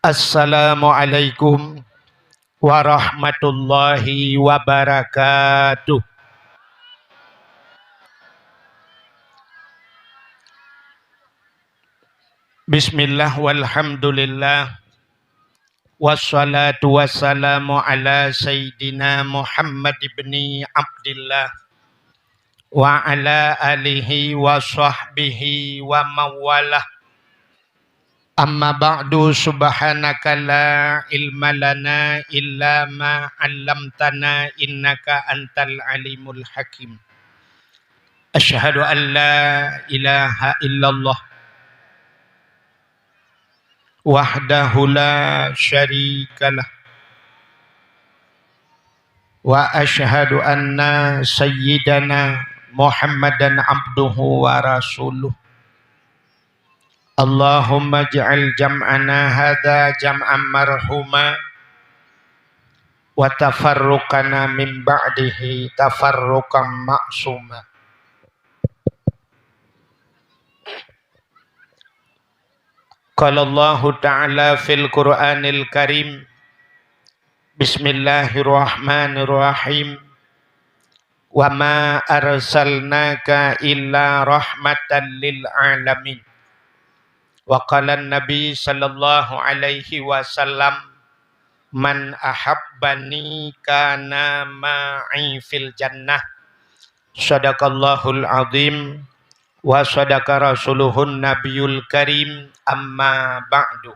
Assalamualaikum warahmatullahi wabarakatuh. Bismillah walhamdulillah wassalatu wassalamu ala sayyidina Muhammad ibni Abdillah wa ala alihi wa sahbihi wa mawalah. Amma ba'du, subhanaka la ilma lana illa ma 'allamtana innaka antal alimul hakim. Asyhadu an la ilaha illallah wahdahu la syarikalah wa asyhadu anna sayyidana Muhammadan abduhu wa rasuluh. Allahumma ja'al jam'ana hadha jam'an marhuma wa tafarruqana min ba'dihi tafarruqan ma'suma. Qala Allah Ta'ala fil Qur'anil Karim, Bismillahirrahmanirrahim, wa ma arsalnaka illa rahmatan lil alamin. Wa qala Nabi sallallahu alaihi wasallam, man ahabbani kana ma'i fil jannah. Sadaqallahul azim wa sadaqa rasuluhun nabiyul karim, amma ba'du.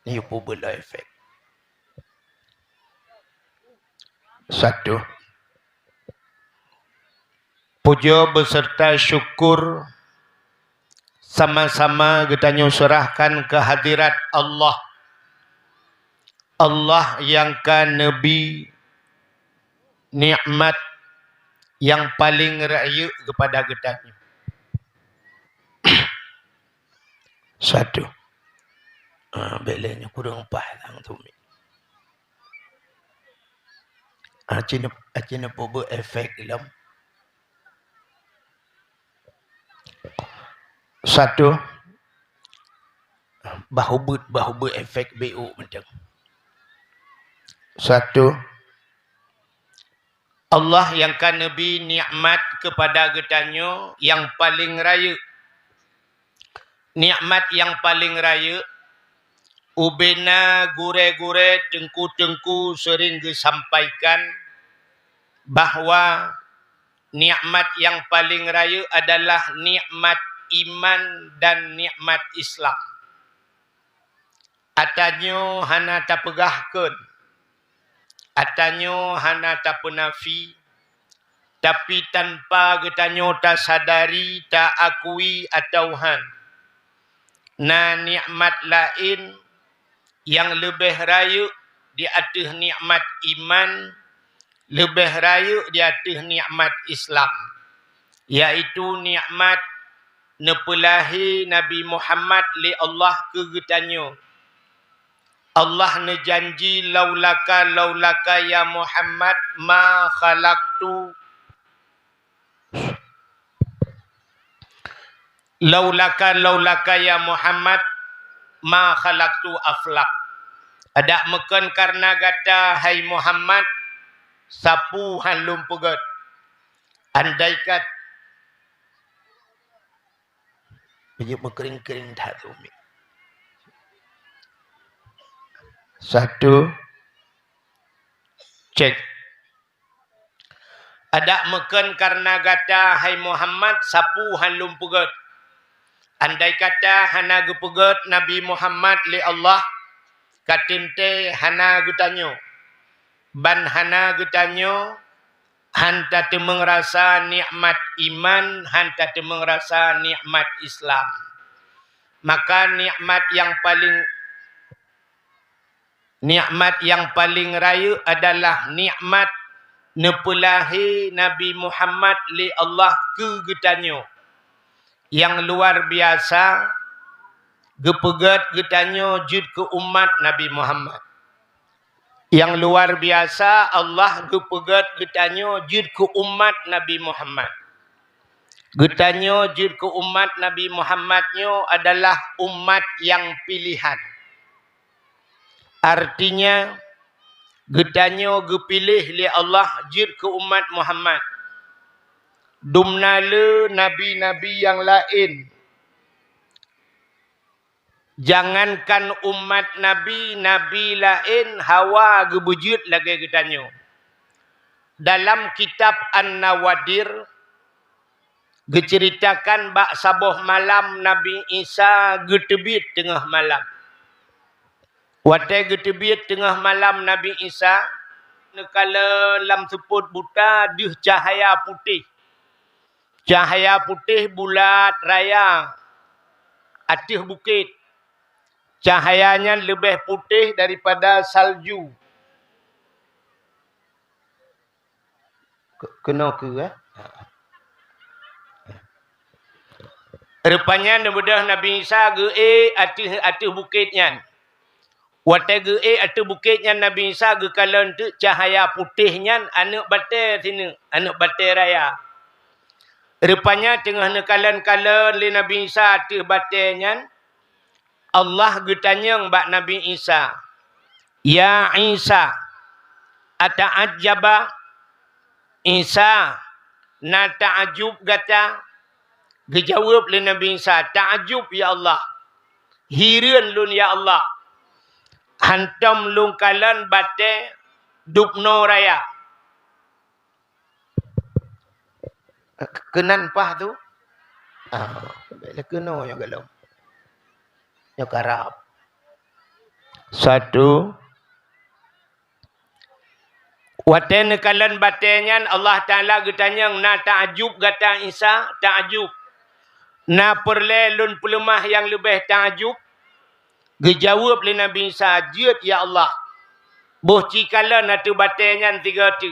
Ni pula efek. Satu. Puja beserta syukur sama-sama kita nyusurahkan kehadirat Allah. Allah yang kan Nabi nikmat yang paling raya kepada kita. Satu. Belanya kurang pahang tu. Acina pobo efek dalam. Satu, bahubut efek BO macam. Satu, Allah yang kan Nabi nikmat kepada getanyo yang paling raya. Nikmat yang paling raya, ubena gure-gure tengku-tengku sering disampaikan bahawa nikmat yang paling raya adalah nikmat iman dan nikmat Islam. Atanyo hana tak pegahkan, atanyo hana tak penafi, tapi tanpa getanyo tak sadari, tak akui atau han. Na nikmat lain yang lebih raya di atas nikmat iman, lebih raya di atas nikmat Islam, iaitu nikmat nepelahi Nabi Muhammad li Allah kegetanyo. Allah nejanji laulaka ya Muhammad ma khalaqtu laulaka ya Muhammad ma khalaqtu aflak. Ada meken karena gata hai Muhammad sapu halum pegat. Andaikat Punya kering-kering dah tu. Satu. Cek. Ada meken karena gata hai Muhammad sapu halum pegat. Andai kata hana gepegat Nabi Muhammad li Allah, katinte hana getanyo. Ban hana getanyo, hanta te mengrasa nikmat iman, hanta te mengrasa nikmat Islam. Maka nikmat yang paling raya adalah nikmat nepelahi Nabi Muhammad li Allah kegetanyo. Yang luar biasa, gepegat getanyo jud ke umat Nabi Muhammad. Yang luar biasa, Allah gepegat getanyo jud ke umat Nabi Muhammad. Getanyo jid ke umat Nabi Muhammadnyo adalah umat yang pilihan. Artinya getanyo gepilih li Allah jid ke umat Muhammad. Dumnala nabi-nabi yang lain. Jangankan umat nabi, nabi lain hawa gebujud lagi getanyo. Dalam kitab An-Nawadir geceritakan bak saboh malam Nabi Isa getebit tengah malam. Watai getebit tengah malam Nabi Isa, nekala lam seput buta dih cahaya putih. Cahaya putih bulat raya atas bukit. Cahayanya lebih putih daripada salju. Kena ke Rupanya Nabi Isa ge atas bukitnya. Watai ge atas bukitnya Nabi Isa ge kalan tu cahaya putihnya anak batai sini, anak batai raya. Rupanya tengah nekalan-kalan li Nabi Isa atas batainya, Allah getanya bak Nabi Isa, ya Isa, ata'ajjaba Isa, na ta'ajub gata. Dijawab li Nabi Isa, ta'ajub ya Allah, hiran lun ya Allah, hantam lun kalan batai dupno raya. Kenan pah tu? Baiklah kena yang galau. Yang karab. Satu. Waten kalan batenya Allah Ta'ala getanya na ta'ajub gata Isa, ta'ajub. Na perle lun pelemah yang lebih ta'ajub. Gejawab li Nabi Isa, jid ya Allah. Boh cikalan atu batenya tiga tu.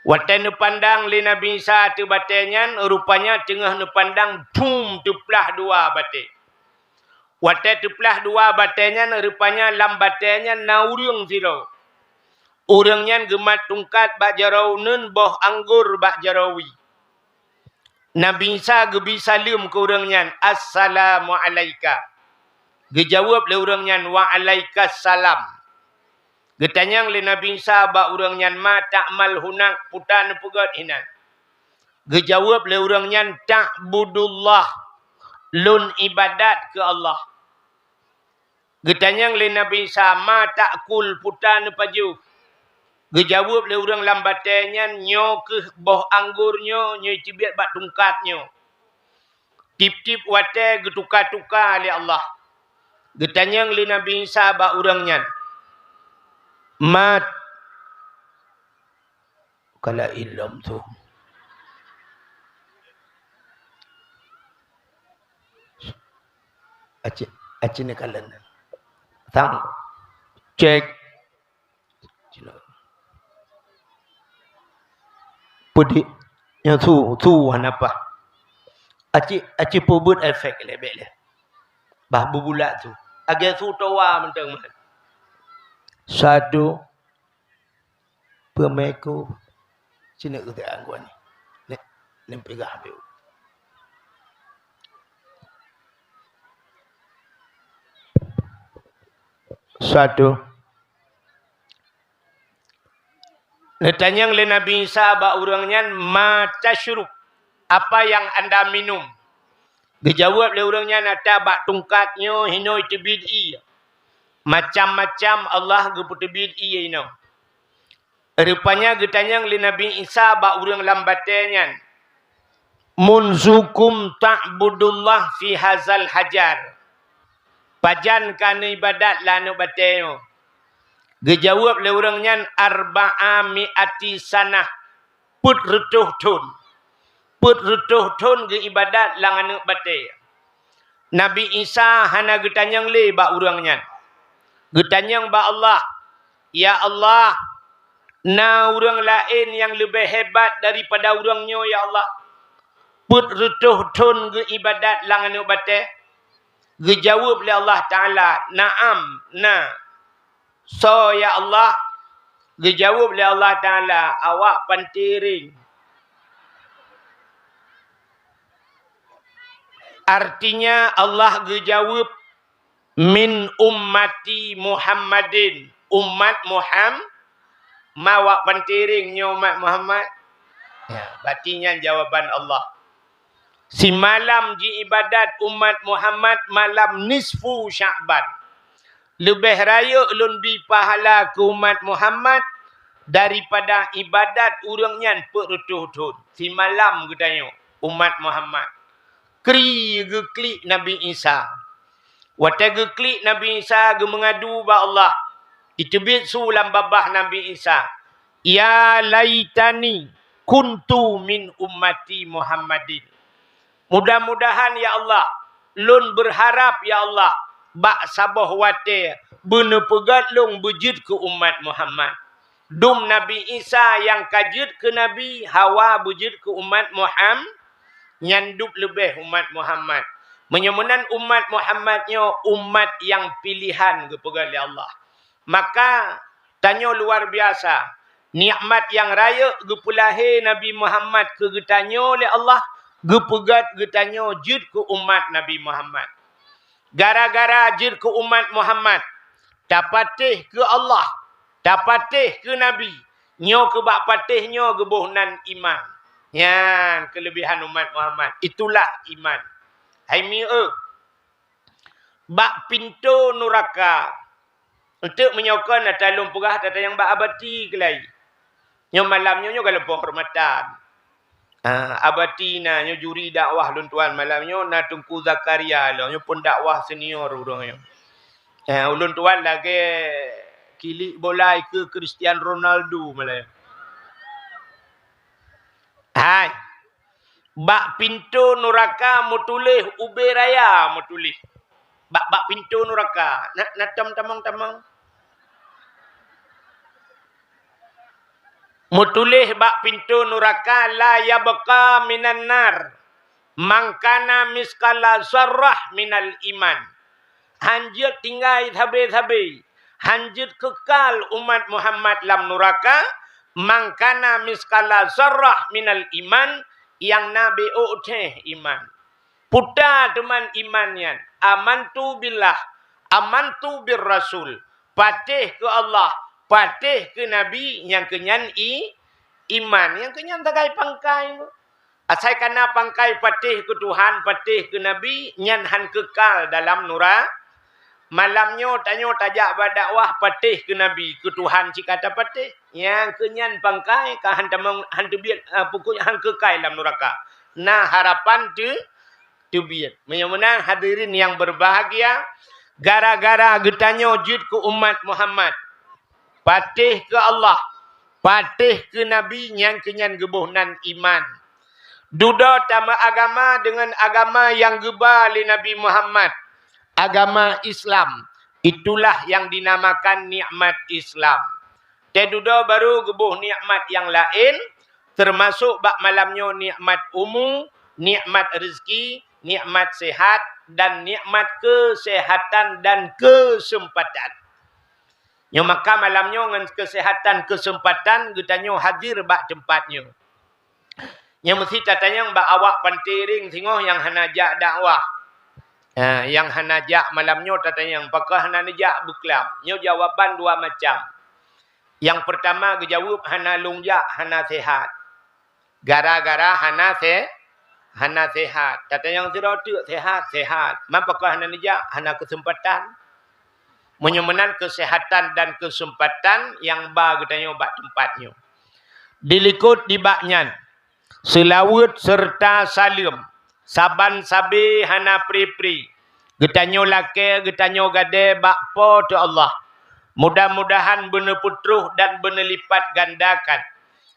Waten pandang li Nabi Isa atu batenya, rupanya tengah pandang bum tuplah dua batai. Waten tuplah dua batenya, rupanya lam batenya na urang zero. Urangnya gemat tungkat bak jarau nun boh anggur bak jarawi. Nabi Isa gebi salim ke urangnya, Assalamualaikum. Gejawab le urangnya, wa alaikas salam. Getanyang le Nabi Isa bak urangnya, ma ta'mal hunak putan pugat hinan. Gejawab le urangnya, ta'budullah, lun ibadat ke Allah. Getanyang le Nabi Isa, ma ta'kul putan paju. Gejawab le urang lambatenya, nyo ke boh anggurnya, nyo cibiat bak tungkatnya. Tip-tip wate getuka-tuka le Allah. Getanyang le Nabi Isa bak urangnya, mat kala ilm tu. Aci ni kalan. Tang cek. Pudi yang tu apa? Aci pubut efek lebek le. Bah bubulat tu. Agi tu tawa mentang. Satu pemeko cina ke angguan ni. Nek pegah habis. Satu. Netanyang le Nabi Isa ba urangnya ma tasyrub. Apa yang anda minum? Dijawab le urangnya nata bak tungkatnya hinoi tibid'i. Macam-macam Allah geputibid'i ino. Rupanya getanyang le Nabi Isa ba urang lambatenya. Munzukum ta'budullah fi hazal hajar. Pajan kan ibadat lanu bateo. Gejawab le urangnya arba'a mi'ati sanah. Put rutuh tun. Put rutuh tun ge ibadat langanu bate. Nabi Isa hana getanyang le ba urangnya. Getanyang ba Allah. Ya Allah. Na urang lain yang lebih hebat daripada urangnya ya Allah. Put rutuh tun ge ibadat langanu bate. Gejawab le Allah Ta'ala. Naam. Na. So ya Allah. Dijawab oleh Allah Ta'ala. Awak pantiring. Artinya Allah gejawab min ummati Muhammadin. Umat Muhammad. Mawak pantiringnya umat Muhammad. Ya, batinya jawaban Allah. Si malam ji ibadat umat Muhammad malam nisfu Sya'ban. Lebih raya ulun bi pahala ke umat Muhammad daripada ibadat urangnya perutut. Si malam katanya umat Muhammad. Kri geklik Nabi Isa. Wata geklik Nabi Isa ge mengadu ba Allah. Itu bit sulam babah Nabi Isa. Ya laitani kuntu min ummati Muhammadin. Mudah-mudahan ya Allah. Lun berharap ya Allah. Bak sabah wate. Bener pegat lung bujud ke umat Muhammad. Dum Nabi Isa yang kajud ke Nabi. Hawa bujud ke umat Muhammad. Nyandup lebih umat Muhammad. Menyemenan umat Muhammadnya umat yang pilihan kepada Allah. Maka tanya luar biasa. Nikmat yang raya gepulahe Nabi Muhammad ke getanya oleh Allah. Gepegat getanya jud ke umat Nabi Muhammad. Gara-gara jud ke umat Muhammad. Dapatih ke Allah. Dapatih ke Nabi. Nyo ke bak patihnya gebohnan iman. Yang kelebihan umat Muhammad. Itulah iman. Hai mi'e. Bak pintu neraka. Untuk menyokong atalung pegah tata yang bak abati kelai. Yang malamnya nyo kalau penghormatan. Abati na nyo juri dakwah lun tuan malamnya na Tungku Zakaria lah. Nyo pun dakwah senior urangnya. Ulun tuan lagi kilik bola ke Cristiano Ronaldo malam. Hai. Bak pintu neraka mutulih ube raya mutulih. Bak pintu neraka. Nak tamang. Mutulih bak pintu neraka la yabqa minan nar. Mangkana miskala zarrah minal iman. Hanjut tinggal habis-habis. Hanjut kekal umat Muhammad lam neraka. Mangkana miskala zarrah minal iman. Yang Nabi u'teh iman. Putar teman imannya. Amantu billah. Amantu bir Rasul. Patih ke Allah. Patih ke Nabi. Yang kenyan iman. Yang kenyan tagai pangkai. Asal kena pangkai patih ke Tuhan. Patih ke Nabi. Nyan han kekal dalam nura. Malamnya tanya tajak berdakwah patih ke Nabi. Ke Tuhan cik kata patih. Yang kenyan pangkai. Han tebiat pokoknya han kekal dalam neraka. Nah harapan tu biat. Menyemena hadirin yang berbahagia. Gara-gara getanya jid ke umat Muhammad. Patih ke Allah. Patih ke Nabi yang kenyan gebohnan iman. Duda tama agama dengan agama yang geba oleh Nabi Muhammad. Agama Islam. Itulah yang dinamakan nikmat Islam. Teduda baru gebuh nikmat yang lain. Termasuk bak malamnya nikmat umum. Nikmat rezeki. Nikmat sehat. Dan nikmat kesehatan dan kesempatan. Yang maka malamnya dengan kesehatan kesempatan. Getanya hadir bak tempatnya. Yang mesti tatanya bak awak pantiring. Singoh yang hanajak dakwah. Yang hanajak malamnya tatanya yang pakah hanajak buklam. Nyo jawaban dua macam. Yang pertama dijawab hana lungjak hana sehat. Gara-gara hana sehat. Tatanya yang tidak sehat. Mapakah hana najak hana kesempatan. Menyemenan kesehatan dan kesempatan yang bagetanya bak tempatnya. Dilikut di baknyan. Selawut serta salim. Saban sabi hana pri-pri. Getanyo lake, getanyo gade, bakpo tu Allah. Mudah-mudahan benar putruh dan benar lipat gandakan.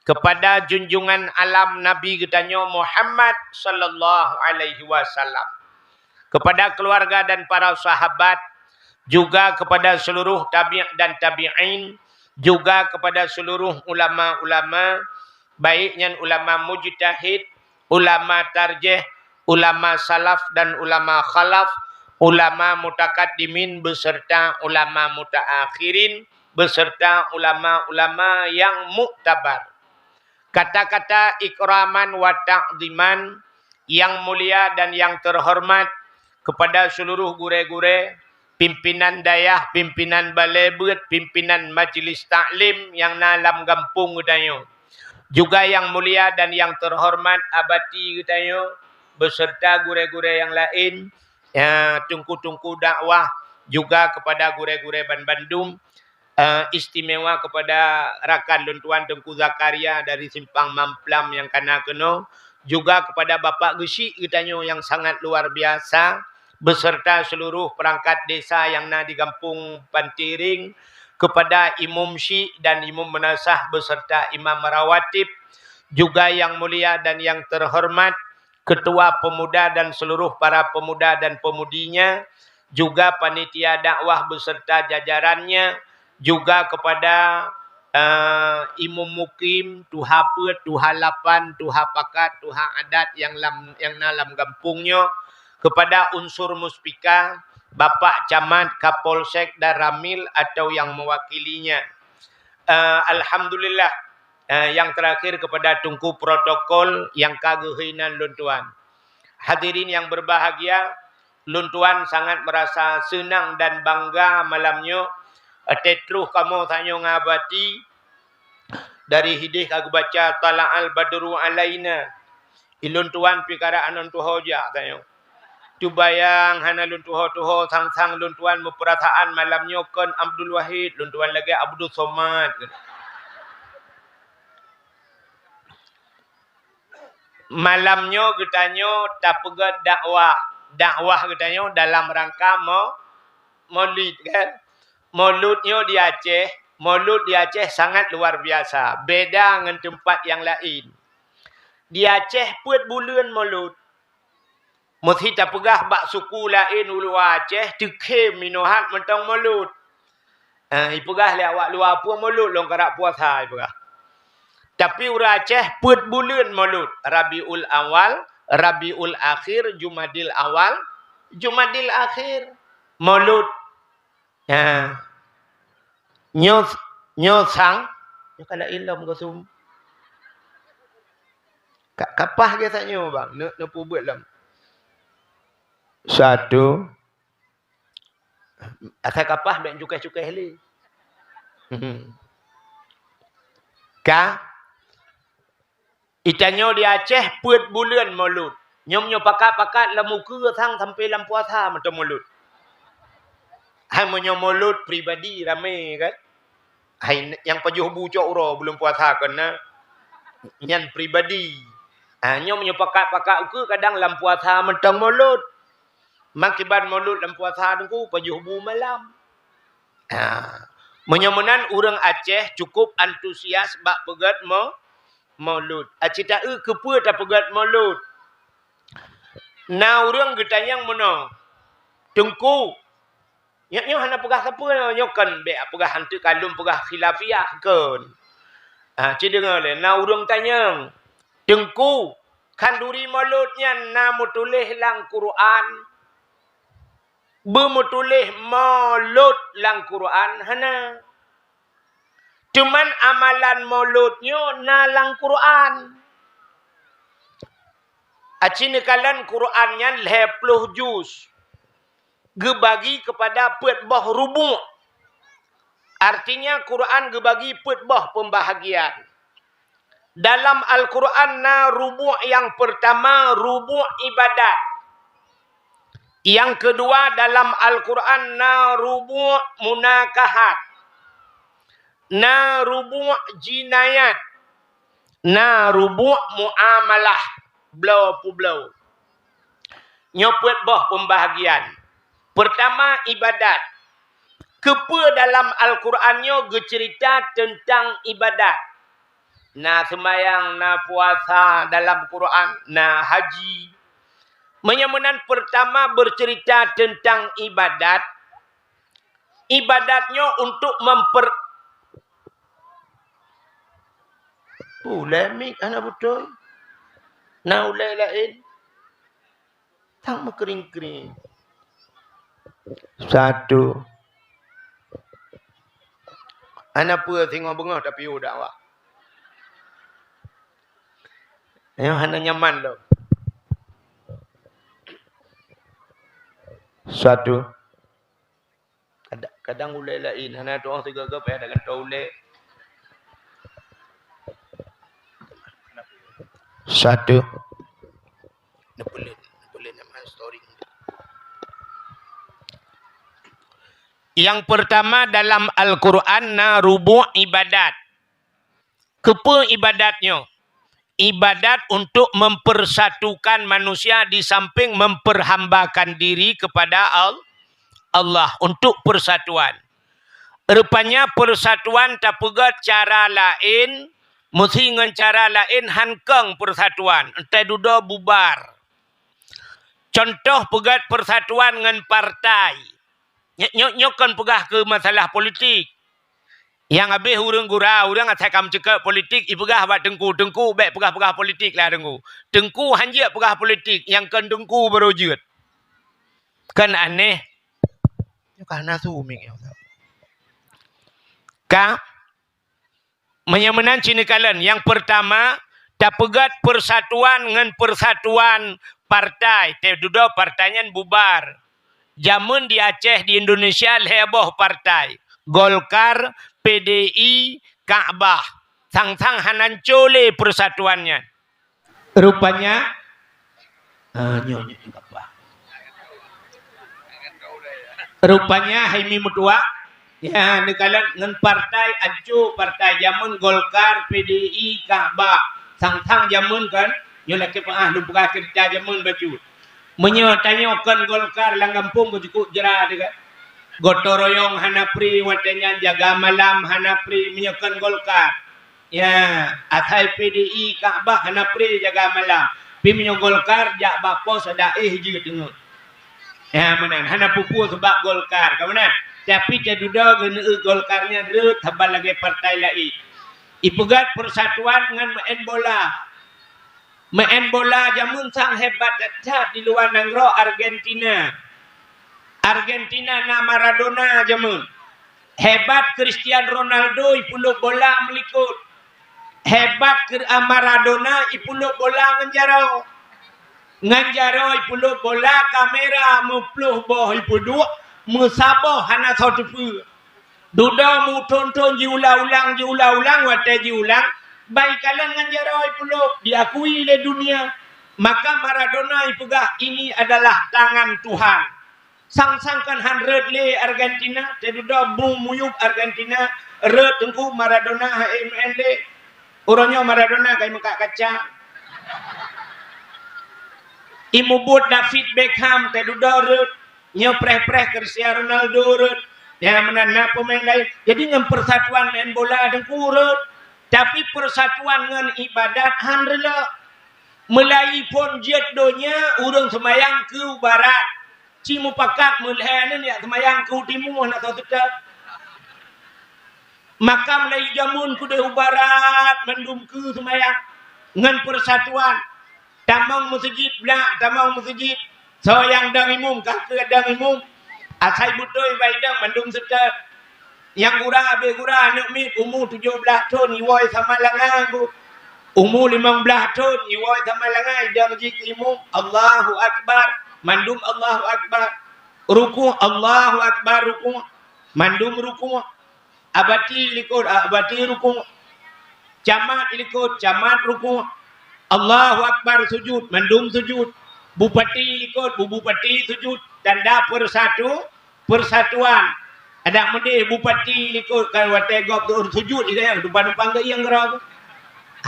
Kepada junjungan alam Nabi getanyo Muhammad sallallahu alaihi wasallam. Kepada keluarga dan para sahabat. Juga kepada seluruh tabi' dan tabi'in. Juga kepada seluruh ulama-ulama. Baiknya ulama mujtahid. Ulama tarjih. Ulama salaf dan ulama khalaf, ulama mutakaddimin beserta ulama mutaakhirin, beserta ulama-ulama yang muktabar. Kata-kata ikraman wa ta'ziman yang mulia dan yang terhormat kepada seluruh gure-gure, pimpinan dayah, pimpinan balai bet, pimpinan majlis taklim yang dalam kampung Gedayo. Juga yang mulia dan yang terhormat abati Gedayo beserta gure-gure yang lain, tungku-tungku dakwah, juga kepada gure-gure Bandung. Istimewa kepada rakan Luntuan Tengku Zakaria dari Simpang Mamplam yang kena kena, juga kepada Bapak Gesik Gedanyo yang sangat luar biasa, beserta seluruh perangkat desa yang ada di kampung Pantiring, kepada Imam Syik dan Imam Menasah beserta Imam Rawatib, juga yang mulia dan yang terhormat Ketua Pemuda dan seluruh para pemuda dan pemudinya, juga panitia dakwah beserta jajarannya, juga kepada Imam Mukim, Tuha Pet, Tuha Lapan, Tuha Pakat, Tuha Adat yang dalam kampungnya, kepada unsur muspika, Bapak Camat, Kapolsek dan Ramil atau yang mewakilinya. Alhamdulillah. Yang terakhir kepada tungku protokol yang kagehinan Luntuan. Hadirin yang berbahagia, Luntuan sangat merasa senang dan bangga malamnya. Tetruh kamu tanya ngabati dari hidih kagu baca tala'al badru alaina. Iluntuan pikara anon tuhoja tanya. Tu bayang hana luntuho sang Luntuan memperataan malamnya kan Abdul Wahid, Luntuan lagi Abdul Somad. Malamnya getanyo tak pegat dakwah getanyo dalam rangka maulid kan. Mauludnya di Aceh, maulud di Aceh sangat luar biasa. Beda dengan tempat yang lain. Di Aceh put bulan maulud. Mesti tak pegah bak suku lain ulu Aceh, tekhem minohat mentang maulud. Ipegah le awak luar pun maulud long karak puasa ipegah. Tapi orang Aceh put bulan maulud. Rabiul Awal, Rabiul Akhir, Jumadil Awal, Jumadil Akhir. Maulud. Nyosang. Ya kalau ilam ke sum. Kapah ke tak nyo bang? Nak pubut lam. Satu. Asal kapah dan cukai-cukai li. Itanyo di Aceh put bulan maulud. Nyom pakat-pakat lamu ke sang sampai lam puasa macam maulud. Hai menyo maulud pribadi ramai kan. Hai yang pajuh bucok uro belum puasa kena. Yang pribadi. Nyom pakat-pakat ke kadang lam puasa macam maulud. Makiban maulud lam puasa tu pajuh bu malam. Menyomenan orang Aceh cukup antusias bak pegat maulud. Acita kepa tak pegat maulud. Na orang getanyang mana? Tengku. Nyo hana pegah siapa nyo kan be pegah hantu kalum pegah khilafiyah kan. Ci dengar le na urang tanya. Tengku kanduri mauludnya na mutulih lang Quran. Bermutulih maulud lang Quran hana. Cuman amalan mauludnya na lang Quran. Acini kalan Qurannya 20 juz. Gebagi kepada petbah rubu'. Artinya Quran gebagi petbah pembahagian. Dalam Al-Quran na rubu' yang pertama rubu' ibadat. Yang kedua dalam Al-Quran na rubu' munakahat. Na rubu' jinayat. Na rubu' muamalah. Blow pu blow. Nyopet bah pembahagian. Pertama ibadat. Kepa dalam Al-Qurannya bercerita tentang ibadat. Na semayang, na puasa dalam Quran, na haji. Menyamunan pertama bercerita tentang ibadat. Ibadatnya untuk lemik anak betul. Na ulai lain. Tang mekering-kering. Satu. Anak pun tengok bengah tapi udah awak. Ayo hana nyaman lo. Satu. Kadang ulai lain. Hana tu orang tiga gap ada kata ulai. Satu. Boleh nama story. Yang pertama dalam Al-Quran na rubu' ibadat. Kepa ibadatnya? Ibadat untuk mempersatukan manusia di samping memperhambakan diri kepada Allah untuk persatuan. Rupanya persatuan tak pegat cara lain, mesti dengan cara lain hankeng persatuan. Entai duda bubar. Contoh pegat persatuan dengan partai. Nyok kan pegah ke masalah politik. Yang habis urang gurau, urang atai kam cekak politik, ipegah buat tengku, baik pegah-pegah politik lah tengku. Tengku hanjia pegah politik, yang kan tengku berujud. Kan aneh. Karena tu umik yang tahu. Menyamanan cinikalan. Yang pertama, tak pegat persatuan dengan persatuan partai. Tedudo partainya bubar. Jamun di Aceh, di Indonesia, heboh partai. Golkar, PDI, Ka'bah. Sang-sang hanancole persatuannya. Rupanya, rupanya Haimi Mutua, ya, nekalan dengan partai acu, partai jamun Golkar, PDI, Ka'bah. Sang-sang jamun kan, yang laki pengah lupa kerja jamun baju. Menyotanyokan Golkar lang kampung cukup jerah juga. Gotoroyong hanapri watenya jaga malam hanapri menyokan Golkar. Ya, atai PDI Ka'bah hanapri jaga malam. Piminyo Golkar jak bapos ada juga tengok. Ya menan hana pupu sebab Golkar. Kemudian tapi ceduda gene Golkarnya dulu tabal lagi partai lain. Ipegat persatuan dengan main bola. Main bola jamun sang hebat cat di luar negeri Argentina. Argentina na Maradona jamun. Hebat Cristiano Ronaldo ipuluh bola melikut. Hebat Maradona ipuluh bola nganjaro. Nganjaro ipuluh bola kamera mupluh boh ipuduk musabah hana satu pu. Duda mu tonton jiulang wate jiulang. Baik kalian nganjaro ipuluh diakui oleh dunia. Maka Maradona ipugah ini adalah tangan Tuhan. Sang-sangkan handred le Argentina, teduda bung muyub Argentina, red tengku Maradona HMN le. Orangnya Maradona kaya muka kaca. Imubut David Beckham, teduda red. Nyo preh-preh Cristiano Ronaldo red. Ya menana pemain lain. Jadi dengan persatuan main bola tengku red. Tapi persatuan dengan ibadat handrela. Melai pun jet donya, urang semayang ke barat. Cimu pakat mulai ni ya semayang ke timur nak tahu tetap. Maka mulai jamun ku deh barat mendum ke semayang dengan persatuan. Tamang masjid belak, tamang masjid. So yang dang imum kah ke dang imum. Asai butoi baidang mendum tetap. Yang gura be gura nak mit umur 17 tahun iwoi sama langang ku. Umur 15 tahun iwoi sama langang dang jik imum. Allahu Akbar. Mandum Allahu Akbar. Ruku Allahu Akbar ruku. Mandum ruku. Abati likut abati ruku. Camat likut camat ruku. Allahu Akbar sujud. Mandum sujud. Bupati likut bupati sujud. Tanda persatuan. Ada mendih bupati likut kalau wategop tu sujud dia depan-depan ke yang gerau.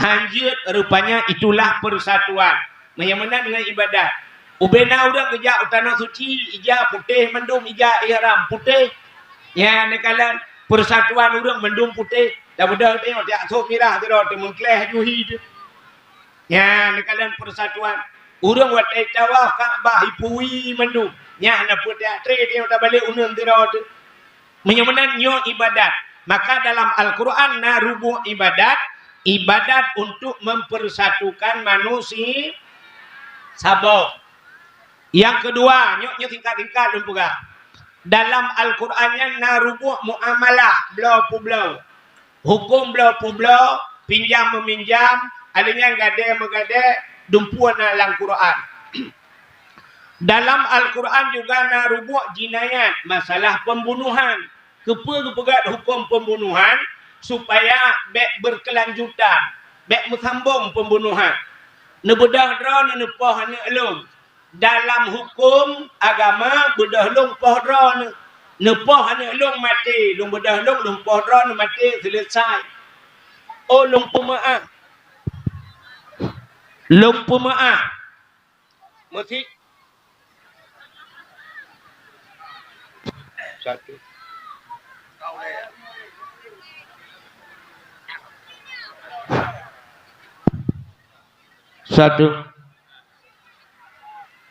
Hanjut rupanya itulah persatuan. Menyamanan dengan ibadat. Ubena udah kerja utana suci, ija putih mendung, ija ihram putih. Ya nekalan persatuan udah mendung putih. Dah bedah tengok dia sok mirah tu dah mengkleh juhi tu. Ya nekalan persatuan. Urang wat tawaf Ka'bah ipui mendung. Nya na putih tre tengok dah balik unun tu dah tu. Menyamanan nyo ibadat. Maka dalam Al-Quran na rubu ibadat untuk mempersatukan manusia sabar. Yang kedua, nyok tingkat-tingkat lumpuga. Dalam Al-Qur'annya narubuh muamalah blau pu blau. Hukum blau pu blau, pinjam meminjam, adanya gade megade dumpuan dalam Quran. Dalam Al-Quran juga narubuh jinayat, masalah pembunuhan. Kepegat hukum pembunuhan supaya bek berkelanjutan, bek mesambung pembunuhan. Nebedah dra nepah ne elung. Dalam hukum agama bedah long pah dra ne. Nepah ne elung mati, long bedah long pah dra ne mati selesai. Oh long pemaaf. Long pemaaf. Mesti satu. Satu.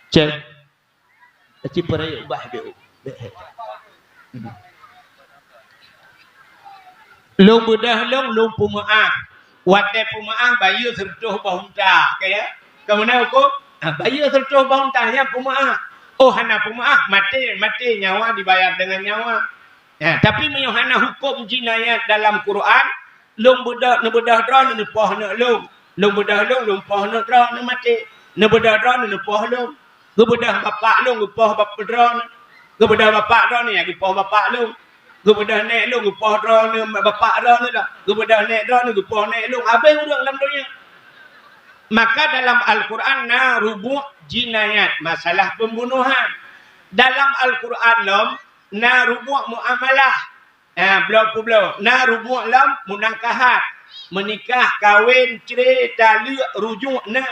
Cek. Aci peraya ubah dia. Long bedah long pemaaf. Wate pemaaf bayu sertuh bahunta. Kaya. Kemana hukum? Bayu sertuh bahunta ya pemaaf. Oh hana pemaaf mati nyawa dibayar dengan nyawa. Ya, tapi menyuhana hukum jinayat dalam Quran, long bedah dra nepah ne long. Long bedah long pah ne dra ne mati. Ne bedah dra ne pah long. Ge bedah bapak long pah bapak dra ne. Ge bedah bapak dra ne ya pah bapak long. Ge bedah nek long pah dra ne bapak dra ne dah. Ge bedah nek dra ne pah nek long. Apa yang urang dalam dunia? Maka dalam Al-Quran narubuh jinayat, masalah pembunuhan. Dalam Al-Quran lam narubuh muamalah. Belau narubuh lam munakahat. Menikah, kawin, cerai, talak, rujuk na.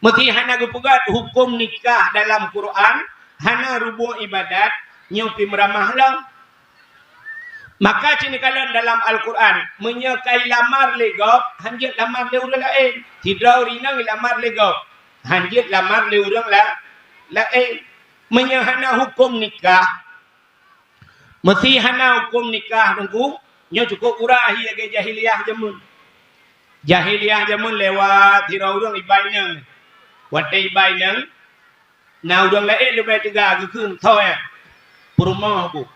Mesti hana gepegat hukum nikah dalam Quran, hana rubuh ibadat, nyupi meramah lam. Maka cini kalian dalam Al-Quran menyekai lamar legop, hanjit lamar le urang lain. Tidak urinang lamar legop, hanjit lamar le urang lain. Menyahana hukum nikah, mesti hana hukum nikah nunggu, nyo cukup urahi age jahiliyah jamun. Jahiliyah jamun lewat hira urang ibainang. Wate ibainang, na urang lain lebih tiga gekun thoy. Purumah bu,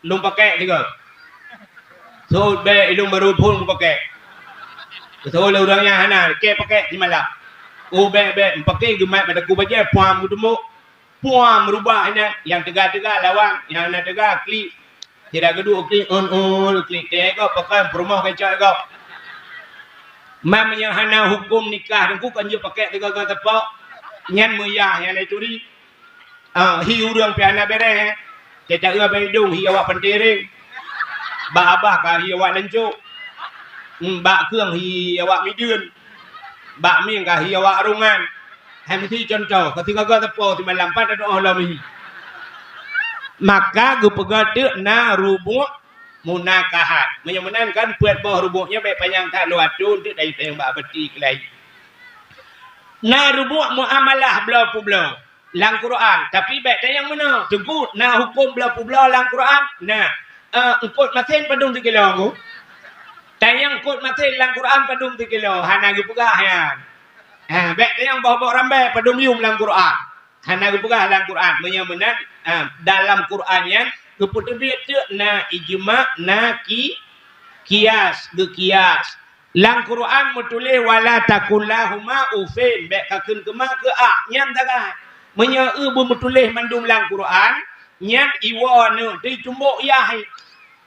lum pakai tiga. So be ilung baru pun pakai. So le urangnya hana ke pakai di malam. Oh be pakai gemat pada ku baca puam gudemu. Puam merubah ini yang tegak-tegak lawang, yang nak tegak klik. Tidak kedua klik on klik tengok pakai perumah kecak kau. Mamanya hana hukum nikah dan ku kan je pakai tegak tepak. Nyan meyah yang lain turi. Hi urang piana bere. Cetak ua bedung hi awak pentereng. Bak abah kah hi awak lencuk. Bak keung hi awak midun. Bak ming kah hi awak arungan. Hai mesti contoh ketika gua tepo di malam pada doa lami. Maka gu pegat na rubu' munakahat. Menyemenangkan buat bawah rubuhnya baik panjang tak luatun tu dari yang bak beti kelai. Na rubu' muamalah belau. Lang Quran. Tapi baik yang mana? Tunggu na hukum belau lang Quran. Nah. Engkut masin padung 3 kilo aku. Tayang engkut masin lang Quran padung 3 kilo. Hana gu pegah yan. Baik tayang bawa rambai padung yum lang Quran. Hana gu pegah lang Quran. Menyamanan dalam Quran yan. Keputus dia na ijma na kias. Gekias. Lang Quran mutulih wala takullahuma ufin. Baik kakun kema ke nyan takat. Menyau mutulih mandum lang Quran. Nyan iwa nu. Di cumbuk yahi.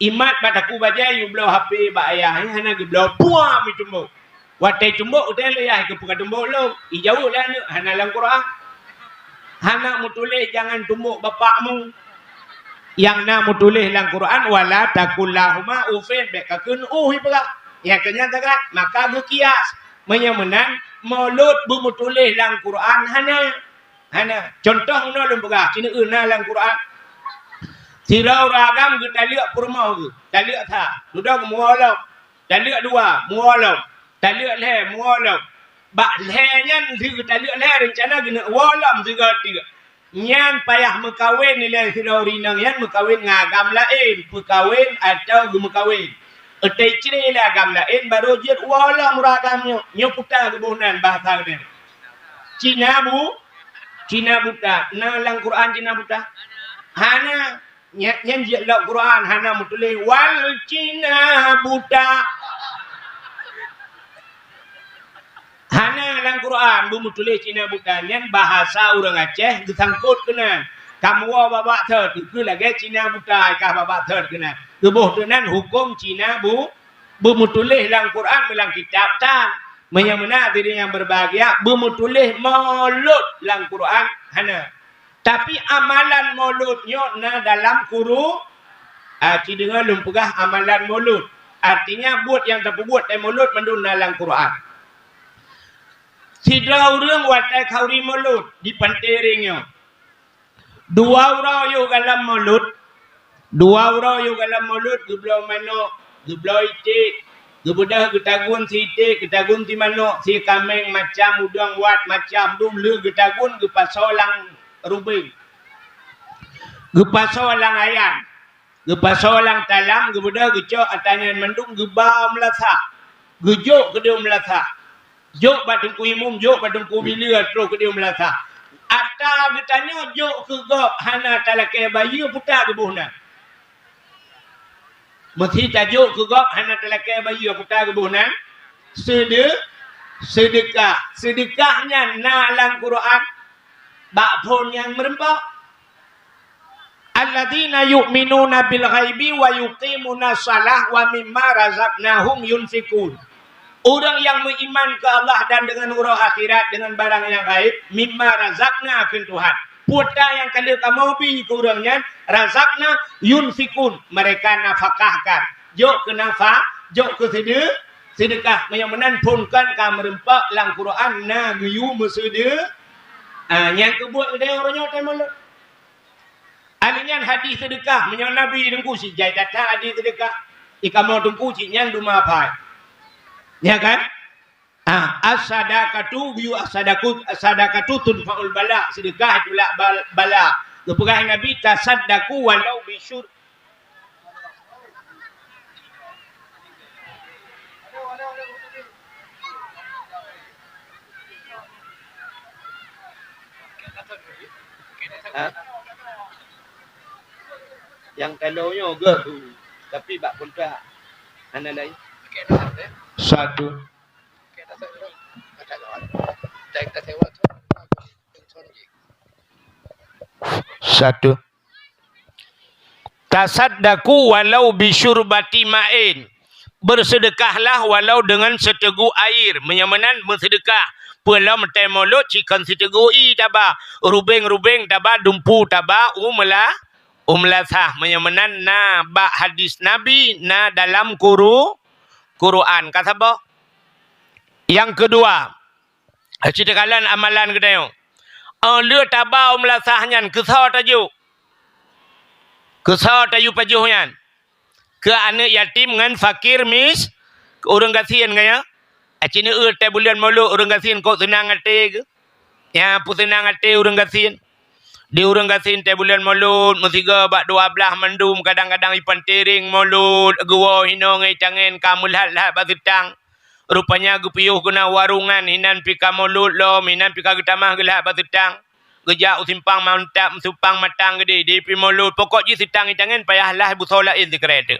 Imat bataku baca you belau HP ba ayah hana ge belau puam mi tumbuk. Watai tumbuk utai le yah ke puka tumbuk lo. I jauh lah ni hana lang Quran. Hana mutulih jangan tumbuk bapakmu. Yang na mutulih lang Quran wala takullahuma ufin bek kakun hi pula. Ya kenyang takat maka ge kias. Menyamanan maulud bu mutulih lang Quran hana. Contoh no lum pegah cina euna lang Quran. Sirau ragam ke taliak permau ke. Taliak tha. Duduk mualam. Taliak dua. Mualam. Taliak leh. Mualam. Bak leh nyan. Sirau taliak leh. Rencana gina. Walam sirau tiga. Nyan payah mekawin nilai sirau rinang. Nyan mekawin ngagam lain. Pekawin atau gemekawin. Etai ciri lah agam lain. Baru jir walam ragamnya. Nyoputa kebunan bahasa dia. Cina buta. Nah lang Quran Cina buta. Hana. Nyan je la Quran hana mutulih wal Cina buta. Hana dalam Quran bumu tulis Cina bukan yang bahasa orang Aceh disangkut kena. Kamu babak third itu lagi Cina bukan kah babak third kena. Kebuh tenan hukum Cina bumu tulis dalam Quran dalam kitab tan. Menyamana diri yang berbahagia bumu tulis maulud dalam Quran hana. Tapi amalan mauludnya na dalam ci dengar lumpugah amalan maulud. Artinya buat yang tak buat maulud mendun dalam Quran. Sidra orang watai kauri mulut di panteringnya. Dua orang yang dalam mulut. Dua orang yang dalam mulut. Geblau manok. Geblau itik. Gebudah getagun si itik. Getagun si manok. Si kameng macam udang wat macam dulu. Getagun gepasolang rubing. Gepasolang ayam. Gepasolang talam. Gebudah gecok atangan mendung. Gebau melasak. Gejok kedua melasak. Jok badung ku imum, jok badung ku bila terus ke dia melasa. Ata bertanya jok ke gok hana talakai bayi putar ke buhna. Mesti tajuk ke gok hana talakai bayi putar ke buhna. Sedekah. Sedekahnya na dalam Quran. Bakpun yang merempak. Alladzina yu'minuna bil ghaibi wa yuqimuna shalah wa mimma razaqnahum yunfikun. Orang yang beriman ke Allah dan dengan urang akhirat dengan barang yang gaib, mimma razaqna akan Tuhan. Putra yang kali kamu bi ke orangnya, razaqna yunfikun, mereka nafkahkan. Jok ke nafkah, jok ke sedekah. Yang menanpunkan ka merempak dalam Quran na guyu mesede. Yang kebuat dia orangnya temol. Alinyan hadis sedekah, menyang Nabi dengku si jai datang hadis sedekah. Ikamu dengku si nyang duma pai. Ya kan? As-sadaqatu biu as-sadaqatu tudfa'ul bala. Sedekah itulah bala. Kepegah Nabi tasaddaqu walau bisyur. Yang kalaunya ke tu. Tapi bak kontrak. Ana lain. Satu. Satu. Tasaddaku walau bisyurbati ma'in. Bersedekahlah walau dengan seteguk air. Menyamanan bersedekah. Pulau metai mulut cikan seteguk i taba. Rubeng-rubeng taba. Dumpu taba. Umlasah. Menyamanan na bak hadis Nabi. Na dalam Quran. Kata apa? Yang kedua. Cerita kalian amalan kita yuk. Dia tabau melasahnya. Kesah tajuk. Kesah tajuk pajuhnya. Ke anak yatim dengan fakir mis. Orang kasihan kaya. Cina bulan malu orang kasihan kau senang hati ke. Ya pun senang hati orang kasihan. Di orang kasihan bulan malu. Mestiga bak 12 mendum. Kadang-kadang ipan tering malu. Gua hino ngai tangan. Kamu lahat basitang. Rupanya gupiyuh guna warungan. Hinan pika mulut lom. Hinan pika getamah gelah basitang. Gejak usimpang mantap. Supang matang gede. Di pi mulut. Pokok je sitang tangan. Payahlah ibu solain di kereta.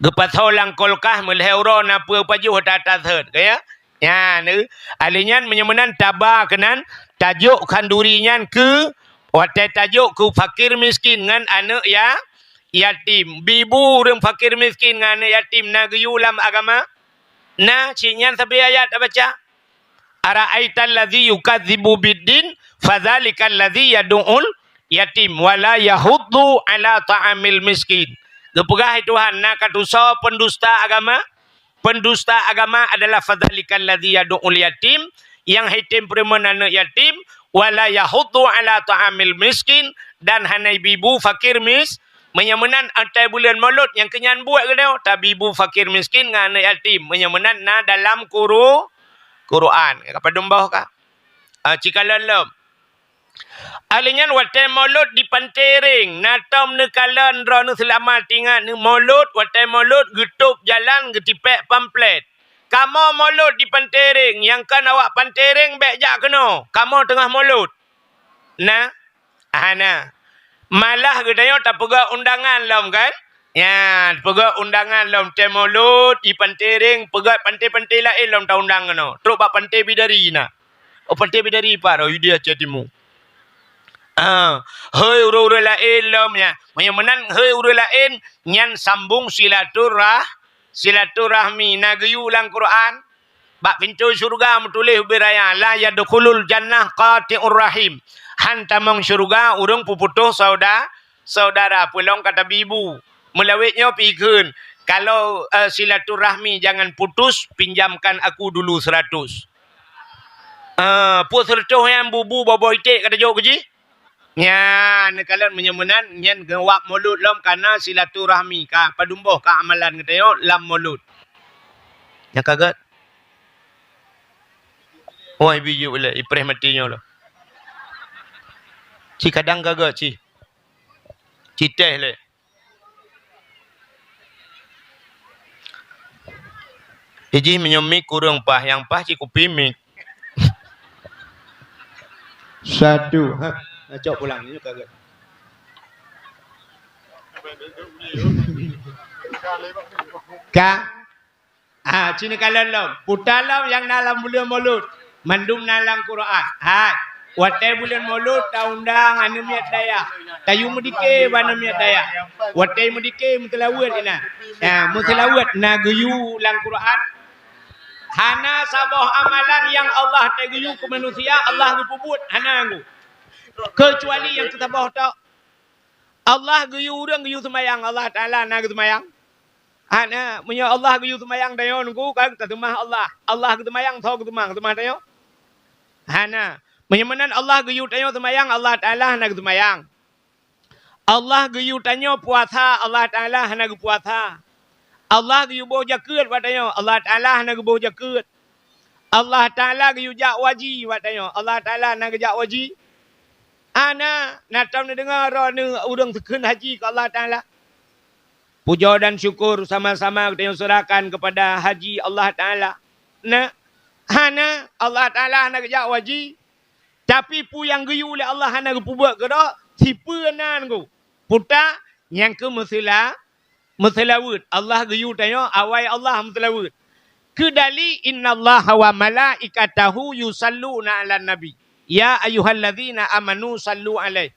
Gepat solang kolkah. Melheuro napa pajuh tata third. Kaya. Ya ni. Alinyan menyamanan tabah kenan. Tajuk kandurinya ke. Watai tajuk ke fakir miskin. Ngan anak ya. Yatim. Bibu orang fakir miskin. Ngan anak yatim. Nagyu lam agama. Nah, cinyan sampai ayat baca. Ara'aital ladzi yukadzibu biddin fadzalikal ladzi yad'ul yatim wala yahuddu ala ta'amil miskin. Gepegah Tuhan nak katusa pendusta agama. Pendusta agama adalah fadzalikal ladzi yad'ul yatim, yang yatim preman anak yatim, wala yahuddu ala ta'amil miskin, dan hanai bibu fakir menyamanan antai bulan maulud yang kenyan buat ke dia. Tabibu fakir miskin dengan anak yatim. Menyamanan na dalam Quran. Apa dumbah kah? Cikalan lem. Alinyan watai maulud di pantering. Natam nekalan rana selamat tinggal ni maulud. Watai maulud getup jalan getipek pamplet. Kamu maulud di pantering. Yang kan awak pantering baik jak kena. Kamu tengah maulud. Nah. Nah. Malah gedanya tak pegak undangan lah kan. Ya, pegat undangan lom temolut, ipantiring, pegat pantai-pantai lain lom ta undangan no. Teruk bak pantai bidari na. Oh pantai bidari paro dia cetimu. Hei uru-uru lain lom ya. Menan hei uru lain nyan sambung silaturahmi nagayu lang Quran. Bak pintu syurga metulih biraya la yadkhulul jannah qati'ur rahim. Hantamong syurga urang puputuh saudara pulang kata bibu. Melawitnya pikun. Kalau silaturahmi jangan putus, pinjamkan aku dulu 100. Put 100 yang bubu bobo itik kata jauh keji. Ya, kalian menyemenan nyen gewak mulut lom karena silaturahmi ka padumboh ka amalan kata yo lam mulut. Ya kaget. Oh, biju boleh ipreh matinya lo. Ci kadang kaget ci. Ci teh le. Iji menyemik kurang pah yang pah ci kopi mik. Satu. Cok pulang ni kaget. Ka cina kalan lom. Putalam yang dalam bulan mulut. Mandum dalam Quran. Watai bulan mulut taundang anu miat daya. Tayu mudike bana miat daya. Watai mudike mutelawat ina. Mutelawat nagayu lang Quran. Hana sabah amalan yang Allah teguyu ke manusia, Allah gupubut hana ngu. Kecuali yang kita bawa tak. Allah guyu orang guyu semayang, Allah Ta'ala nak semayang. Hana, punya Allah guyu semayang dayo nunggu kan kita temah Allah. Allah semayang thau temah dayo. Hana, menyamanan Allah guyu dayo semayang, Allah Ta'ala nak semayang. Allah guyu tanyo puasa, Allah Ta'ala hana puasa. Allah giyu boh jakut watanya Allah Taala nak boh jakut. Allah Taala giyu jak waji watanya Allah Taala nak jak waji. Ana natau ni dengar ni urang tekeun haji ke Allah Taala. Puja dan syukur sama-sama kita serahkan kepada haji Allah Taala. Nah, hana Allah Taala nak jak waji. Tapi pu yang giyu oleh Allah nak pubuat ke dak tipenan ku. Puta yang ke Mutlawud. Allah geyu tanya awai Allah mutlawud. Kedali innallaha wa malaikatahu yusalluna 'alan nabi. Ya ayyuhalladzina amanu sallu alaihi.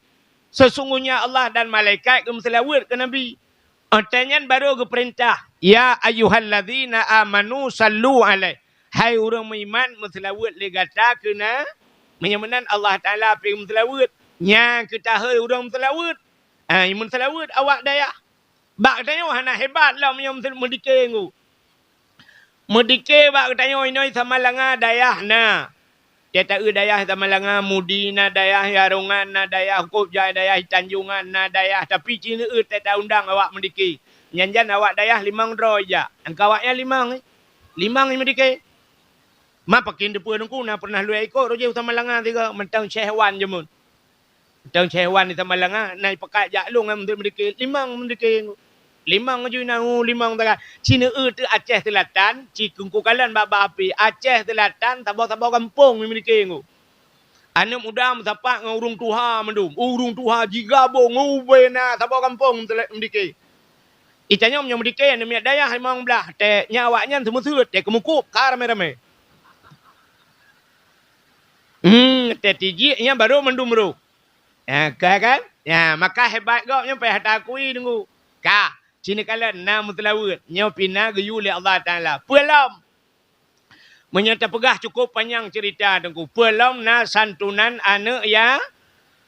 Sesungguhnya Allah dan malaikat ke mutlawud ke nabi. Artinya baru ke perintah. Ya ayyuhalladzina amanu sallu alaihi. Hai orang beriman mutlawud legata kena menyamanan Allah Taala pergi mutlawud. Nya kita hai orang mutlawud. Mutlawud awak daya. Bak tanya hana hebat lah menyam merdeka tu. Merdeka bak tanya ini sama langa dayah na. Dia tak dayah sama langa mudi na dayah yarungan na dayah Kopjai dayah Tanjungan na dayah tapi Cina tak tahu undang awak merdeka. Nyanjan awak dayah 5 dro je. Angka awaknya 5 ni merdeka. Ma pakin depan aku na pernah lu ikut roje sama langa tiga mentang Syehwan je mun. Mentang Syehwan ni sama langa naik pakai jaklung merdeka 5 merdeka. 5 je nang 5 tengah. Cina tu Aceh Selatan, Cikungku kalan baba api. Aceh Selatan tabau-tabau kampung ni mereka tu. Anak muda mensapak dengan urung tuha mendum. Urung tuha jigabung ubena tabau kampung mereka. Itanya punya mereka yang miat daya memang belah. Tek nyawaknya semua surut, tek kemukup ka rame-rame. Tek tijiknya baru mendum bro. Ya kan? Ya, maka hebat kau nyampe hata akui tunggu. Ka Cina kalan na mutlawud nyopina geyu oleh Allah Taala. Pelam menyata pegah cukup panjang cerita tengku. Pelam na santunan anak ya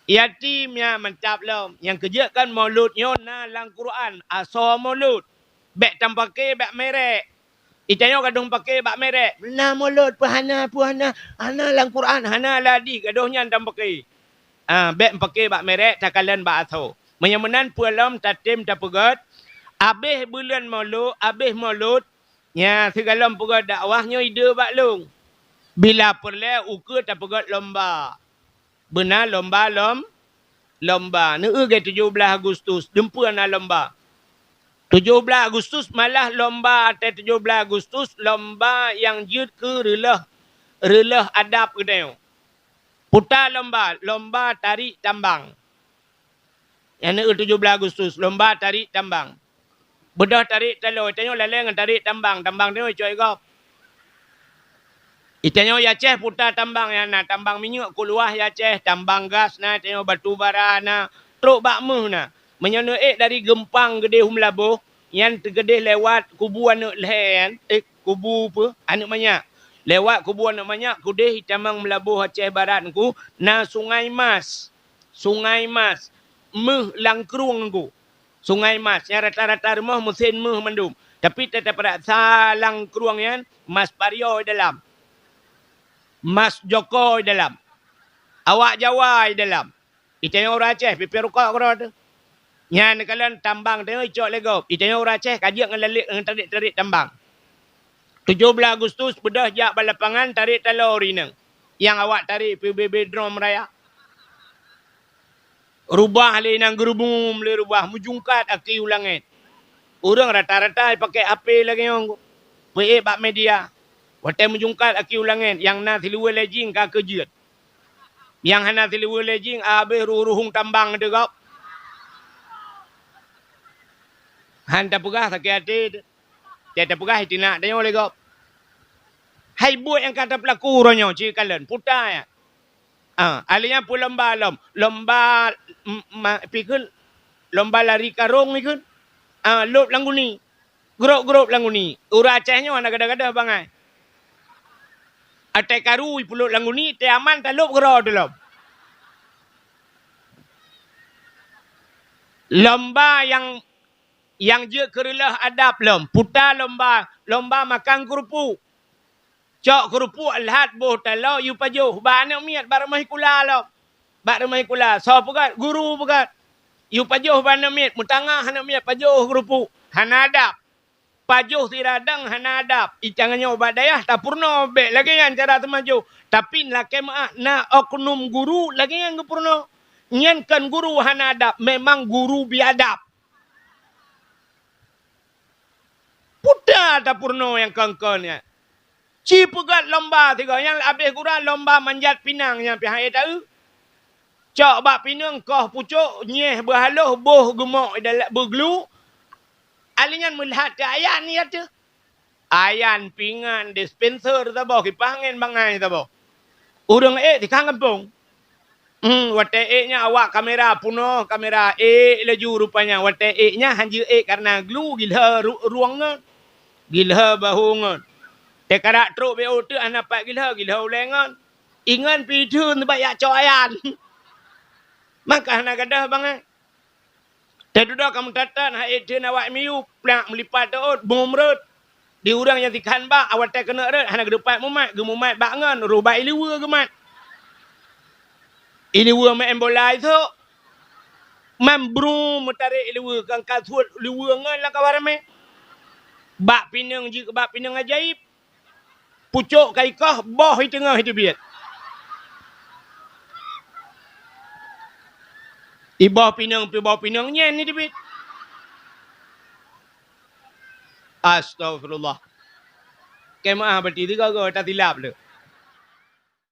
yatim ya mantap lam. Yang kerja kan mauludnya na lang Quran asal maulud. Bek tampake bek merek. Itanya kadung pakai bak merek. Na maulud puhana ana lang Quran hana ladi kadohnya tampake. Bek pakai bak merek takalan bak asal. Menyamanan pelam tatim tapegat. Habis bulan maulud, ya segala pegat dakwahnya ide baklung. Bila perle ukur tak pegat lomba. Benar lomba. Ni ke 17 Agustus, jumpa na lomba. 17 Agustus malah lomba atau 17 Agustus lomba yang jut ke relah adab kedai. Putar lomba tarik tambang. Yang ni 17 Agustus lomba tarik tambang. Bedah tarik telur, itanyo laleng tarik tambang tengok coy gop. Itanyo ya ceh putar tambang ya na, tambang minyak keluar ya ceh, tambang gas na, itanyo batu bara na, truk bak meh na. Menyono dari gempang gede hum labuh, yang tergede lewat kubu anak leher, kubu apa? Anak banyak. Lewat kubu anak banyak, kudeh hitamang melabuh Aceh Barat ku, na Sungai Mas. Sungai Mas. Meh langkrung ku. Sungai Mas. Yang rata-rata rumah mesin meh mandum. Tapi tetap pada salang keruang yan, Mas Pario dalam. Mas Joko dalam. Awak Jawa dalam. Itu yang orang Aceh, pipi rukak korang tu. Yang kalian tambang tengok icok legop. Itu yang orang Aceh, kajian dengan lalik dengan tarik-tarik tambang. 17 Agustus, bedah jak balapangan, tarik telur rinang. Yang awak tarik PBB Drom Raya. Rubah le nang gerubum le rubah mujungkat aki ulangit. Orang rata-rata pakai HP lagi yang PE bak media. Watai mujungkat aki ulangit yang na thiluwe lejing ka kejiat. Yang hana thiluwe lejing abe ruruhung tambang degap. Hanta pegah sakit hati. Tiada pegah hitina tengok legap. Hai buat yang kata pelaku ronyo cik kalian putar ya. Alihnya pun lomba pikul lomba lari karung ni kan. Lop languni. Grup languni. Ura Acehnya mana gada-gada bangai. Ate karu puluk languni te aman ta lop gero dalam. Lomba yang je kerelah adab lom. Putar lomba makan kerupuk. Cok kerupuk alhat boh talau yu pajuh. Ba anak miat bar rumah kula lo. Bar rumah kula. So pegat guru pegat. Yu pajuh ba anak miat mutangah anak miat pajuh kerupuk. Hanadap. Pajuh tiradang hanadap. Icangannya obat dayah tak purno be lagi yang cara temaju. Tapi laki maah na oknum guru lagi yang purno. Nyen kan guru hanadap memang guru biadab. Putar tak purno yang kangkonnya. Cipugat lomba tiga yang habis kurang lomba manjat pinang yang pihak tahu. Cok bak pinang koh pucuk nyeh berhaluh boh gemuk dalam bergelu. Alingan melihat ke ayan ni ada. Ayan pingan dispenser tabo kipas angin bangai tabo. Urang di kampung. Wate nya awak kamera puno kamera laju rupanya wate nya hanji karena glu gila ruangan. Gila bahungan. Tekarak truk BO tu anak pak gila ulengan. Ingan pidun bayak coayan. Maka anak gadah bangai. Tedudak kamu tatan hai dia awak miu plak melipat daud bomrut. Di urang yang tikan bak awak tak kena red anak depan mumat gemumat bangan rubai liwa gemat. Iliwa main bola itu. Membru mutarik iliwa kan kasut liwa ngan lah kawarame. Bak pinang ji bak pinang ajaib. Pucuk kaikah boh di tengah itu biat. Ibah pinangnya ni dia biat. Astagfirullah. Kemah berarti tiga tak tilap le.